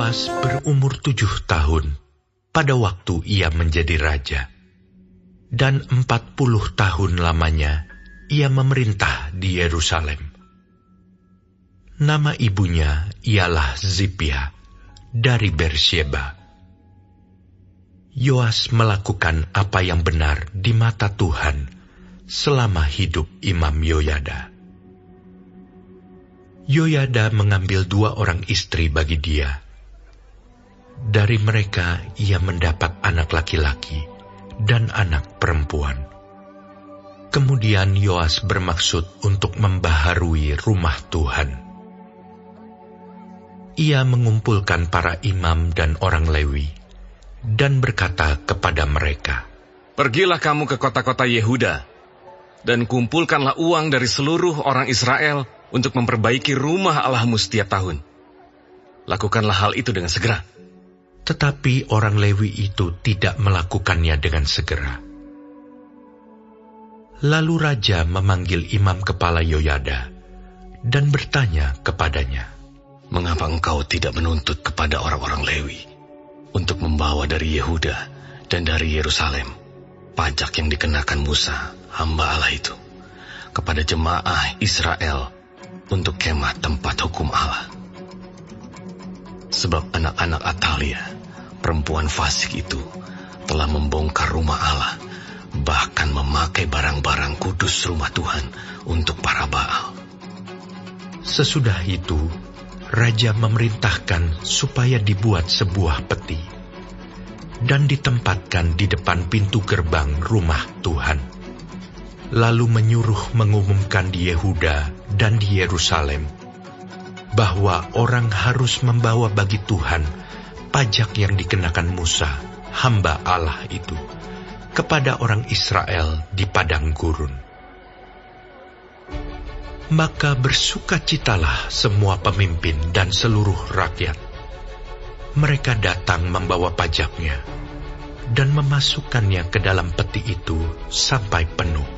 Yoas berumur 7 tahun pada waktu ia menjadi raja, dan 40 tahun lamanya ia memerintah di Yerusalem. Nama ibunya ialah Zipia dari Bersyeba. Yoas melakukan apa yang benar di mata Tuhan selama hidup Imam Yoyada. Yoyada mengambil 2 orang istri bagi dia. Dari mereka ia mendapat anak laki-laki dan anak perempuan. Kemudian Yoas bermaksud untuk membaharui rumah Tuhan. Ia mengumpulkan para imam dan orang Lewi dan berkata kepada mereka, "Pergilah kamu ke kota-kota Yehuda dan kumpulkanlah uang dari seluruh orang Israel untuk memperbaiki rumah Allahmu setiap tahun. Lakukanlah hal itu dengan segera." Tetapi orang Lewi itu tidak melakukannya dengan segera. Lalu raja memanggil imam kepala Yoyada dan bertanya kepadanya, "Mengapa engkau tidak menuntut kepada orang-orang Lewi untuk membawa dari Yehuda dan dari Yerusalem pajak yang dikenakan Musa, hamba Allah itu, kepada jemaah Israel untuk kemah tempat hukum Allah? Sebab anak-anak Atalia, perempuan fasik itu, telah membongkar rumah Allah, bahkan memakai barang-barang kudus rumah Tuhan untuk para Baal." Sesudah itu, raja memerintahkan supaya dibuat sebuah peti dan ditempatkan di depan pintu gerbang rumah Tuhan. Lalu menyuruh mengumumkan di Yehuda dan di Yerusalem bahwa orang harus membawa bagi Tuhan pajak yang dikenakan Musa, hamba Allah itu, kepada orang Israel di padang gurun. Maka bersukacitalah semua pemimpin dan seluruh rakyat. Mereka datang membawa pajaknya dan memasukkannya ke dalam peti itu sampai penuh.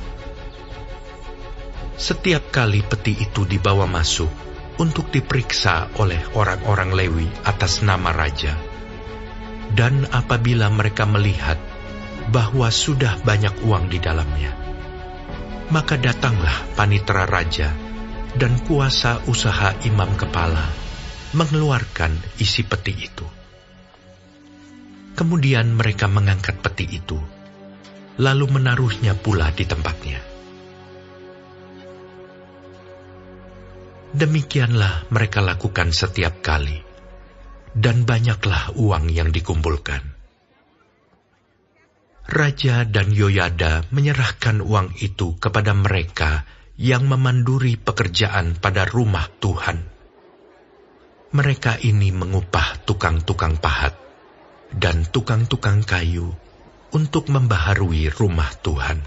Setiap kali peti itu dibawa masuk untuk diperiksa oleh orang-orang Lewi atas nama raja, dan apabila mereka melihat bahwa sudah banyak uang di dalamnya, maka datanglah panitera raja dan kuasa usaha imam kepala mengeluarkan isi peti itu. Kemudian mereka mengangkat peti itu, lalu menaruhnya pula di tempatnya. Demikianlah mereka lakukan setiap kali, dan banyaklah uang yang dikumpulkan. Raja dan Yoyada menyerahkan uang itu kepada mereka yang memanduri pekerjaan pada rumah Tuhan. Mereka ini mengupah tukang-tukang pahat dan tukang-tukang kayu untuk membaharui rumah Tuhan.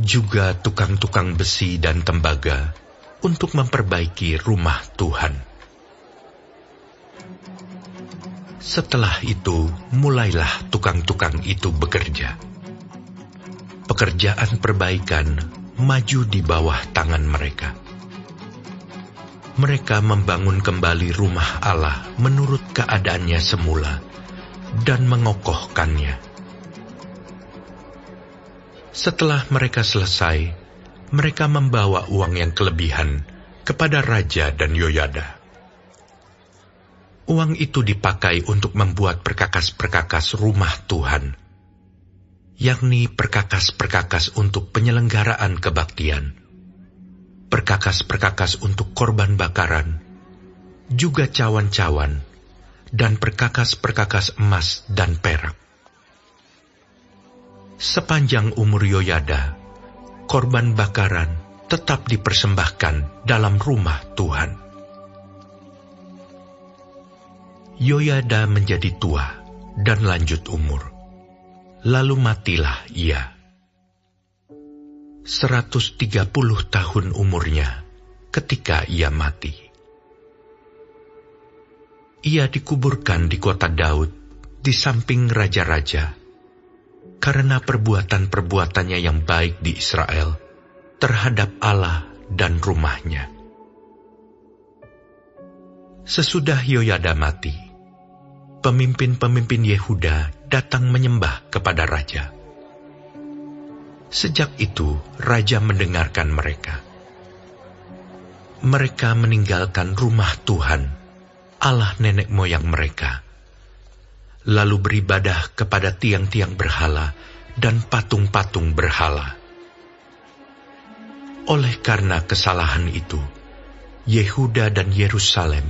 Juga tukang-tukang besi dan tembaga untuk memperbaiki rumah Tuhan. Setelah itu, mulailah tukang-tukang itu bekerja. Pekerjaan perbaikan maju di bawah tangan mereka. Mereka membangun kembali rumah Allah menurut keadaannya semula dan mengokohkannya. Setelah mereka selesai, mereka membawa uang yang kelebihan kepada raja dan Yoyada. Uang itu dipakai untuk membuat perkakas-perkakas rumah Tuhan, yakni perkakas-perkakas untuk penyelenggaraan kebaktian, perkakas-perkakas untuk korban bakaran, juga cawan-cawan, dan perkakas-perkakas emas dan perak. Sepanjang umur Yoyada, korban bakaran tetap dipersembahkan dalam rumah Tuhan. Yoyada menjadi tua dan lanjut umur, lalu matilah ia. 130 tahun umurnya ketika ia mati. Ia dikuburkan di kota Daud di samping raja-raja, karena perbuatan-perbuatannya yang baik di Israel terhadap Allah dan rumahnya. Sesudah Yoyada mati, pemimpin-pemimpin Yehuda datang menyembah kepada raja. Sejak itu, raja mendengarkan mereka. Mereka meninggalkan rumah Tuhan, Allah nenek moyang mereka, lalu beribadah kepada tiang-tiang berhala dan patung-patung berhala. Oleh karena kesalahan itu, Yehuda dan Yerusalem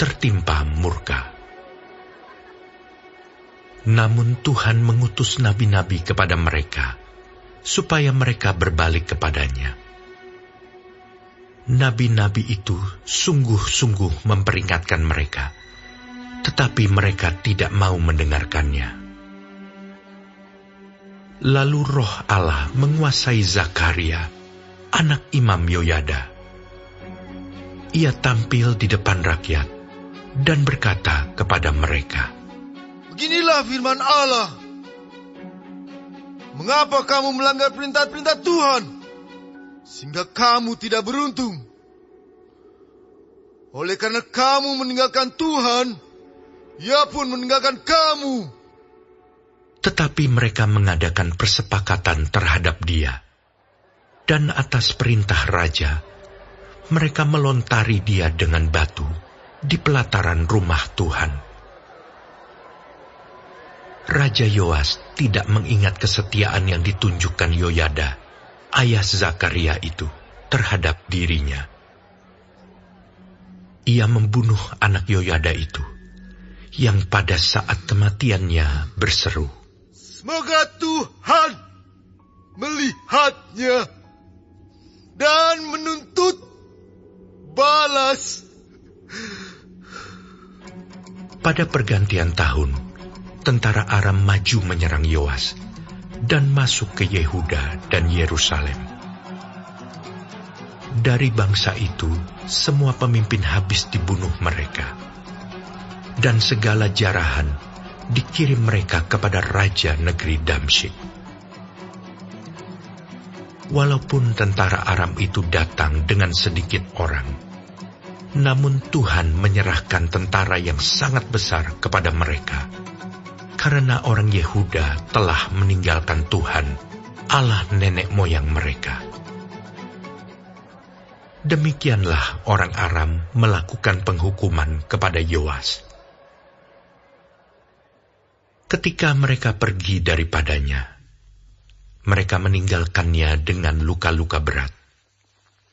tertimpa murka. Namun Tuhan mengutus nabi-nabi kepada mereka, supaya mereka berbalik kepadanya. Nabi-nabi itu sungguh-sungguh memperingatkan mereka, tetapi mereka tidak mau mendengarkannya. Lalu roh Allah menguasai Zakaria, anak Imam Yoyada. Ia tampil di depan rakyat dan berkata kepada mereka, "Beginilah firman Allah. Mengapa kamu melanggar perintah-perintah Tuhan, sehingga kamu tidak beruntung? Oleh karena kamu meninggalkan Tuhan, Ia pun meninggalkan kamu." Tetapi mereka mengadakan persepakatan terhadap dia, dan atas perintah raja, mereka melontari dia dengan batu di pelataran rumah Tuhan. Raja Yoas tidak mengingat kesetiaan yang ditunjukkan Yoyada, ayah Zakaria itu, terhadap dirinya. Ia membunuh anak Yoyada itu, yang pada saat kematiannya berseru, "Semoga Tuhan melihatnya dan menuntut balas." Pada pergantian tahun, tentara Aram maju menyerang Yoas dan masuk ke Yehuda dan Yerusalem. Dari bangsa itu, semua pemimpin habis dibunuh mereka, dan segala jarahan dikirim mereka kepada raja negeri Damsyik. Walaupun tentara Aram itu datang dengan sedikit orang, namun Tuhan menyerahkan tentara yang sangat besar kepada mereka, karena orang Yehuda telah meninggalkan Tuhan, Allah nenek moyang mereka. Demikianlah orang Aram melakukan penghukuman kepada Yoas. Ketika mereka pergi daripadanya, mereka meninggalkannya dengan luka-luka berat.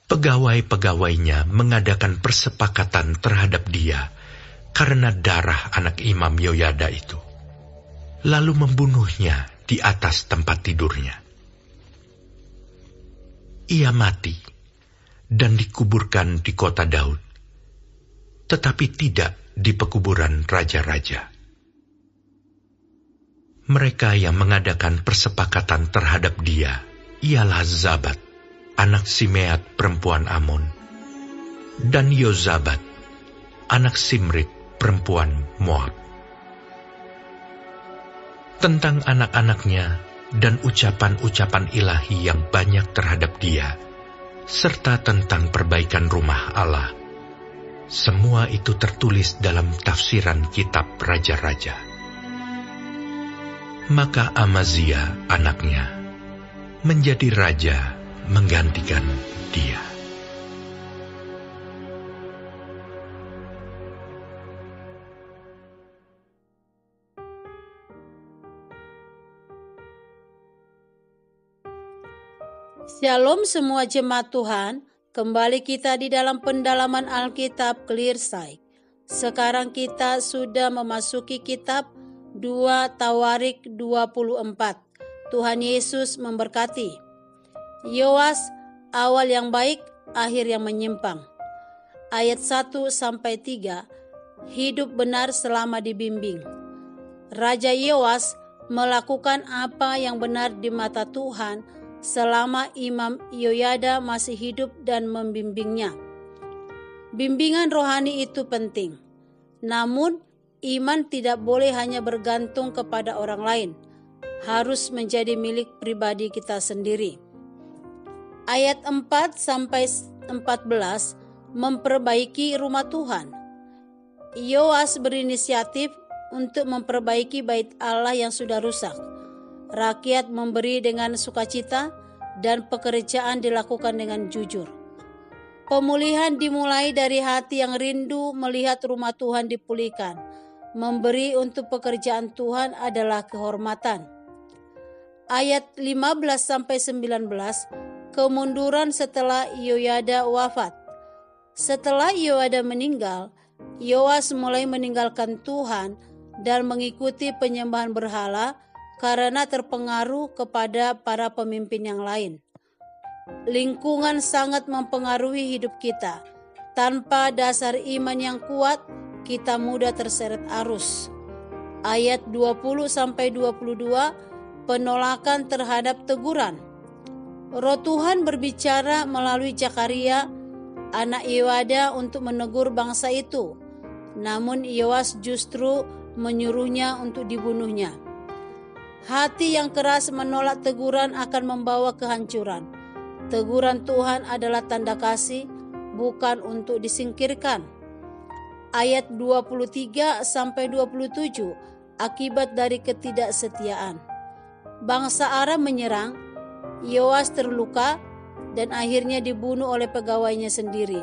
Pegawai-pegawainya mengadakan persepakatan terhadap dia karena darah anak Imam Yoyada itu, lalu membunuhnya di atas tempat tidurnya. Ia mati dan dikuburkan di kota Daud, tetapi tidak di pekuburan raja-raja. Mereka yang mengadakan persepakatan terhadap dia ialah Zabat, anak Simeat perempuan Amon, dan Yozabat, anak Simrit perempuan Moab. Tentang anak-anaknya dan ucapan-ucapan ilahi yang banyak terhadap dia, serta tentang perbaikan rumah Allah, semua itu tertulis dalam tafsiran kitab Raja-Raja. Maka Amazia anaknya menjadi raja menggantikan dia. Shalom semua jemaat Tuhan, kembali kita di dalam pendalaman Alkitab Clearside. Sekarang kita sudah memasuki kitab 2 Tawarik 24. Tuhan Yesus memberkati. Yoas, awal yang baik, akhir yang menyimpang. Ayat 1-3, hidup benar selama dibimbing. Raja Yoas melakukan apa yang benar di mata Tuhan selama Imam Yoyada masih hidup dan membimbingnya. Bimbingan rohani itu penting. Namun, iman tidak boleh hanya bergantung kepada orang lain. Harus menjadi milik pribadi kita sendiri. Ayat 4-14 memperbaiki rumah Tuhan. Yoas berinisiatif untuk memperbaiki bait Allah yang sudah rusak. Rakyat memberi dengan sukacita dan pekerjaan dilakukan dengan jujur. Pemulihan dimulai dari hati yang rindu melihat rumah Tuhan dipulihkan. Memberi untuk pekerjaan Tuhan adalah kehormatan. Ayat 15-19, kemunduran setelah Yoyada wafat. Setelah Yoyada meninggal, Yoas mulai meninggalkan Tuhan dan mengikuti penyembahan berhala karena terpengaruh kepada para pemimpin yang lain. Lingkungan sangat mempengaruhi hidup kita. Tanpa dasar iman yang kuat, kita mudah terseret arus. Ayat 20-22, penolakan terhadap teguran. Roh Tuhan berbicara melalui Zakaria, anak Yoyada, untuk menegur bangsa itu. Namun Yoas justru menyuruhnya untuk dibunuhnya. Hati yang keras menolak teguran akan membawa kehancuran. Teguran Tuhan adalah tanda kasih, bukan untuk disingkirkan. Ayat 23-27, akibat dari ketidaksetiaan. Bangsa Aram menyerang, Yoas terluka, dan akhirnya dibunuh oleh pegawainya sendiri.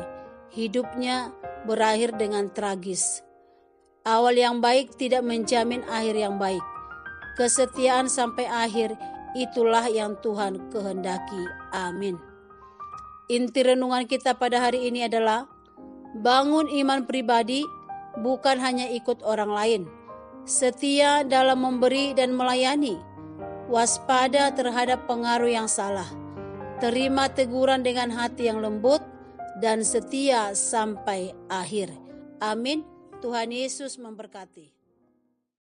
Hidupnya berakhir dengan tragis. Awal yang baik tidak menjamin akhir yang baik. Kesetiaan sampai akhir, itulah yang Tuhan kehendaki. Amin. Inti renungan kita pada hari ini adalah bangun iman pribadi, bukan hanya ikut orang lain. Setia dalam memberi dan melayani. Waspada terhadap pengaruh yang salah. Terima teguran dengan hati yang lembut dan setia sampai akhir. Amin. Tuhan Yesus memberkati.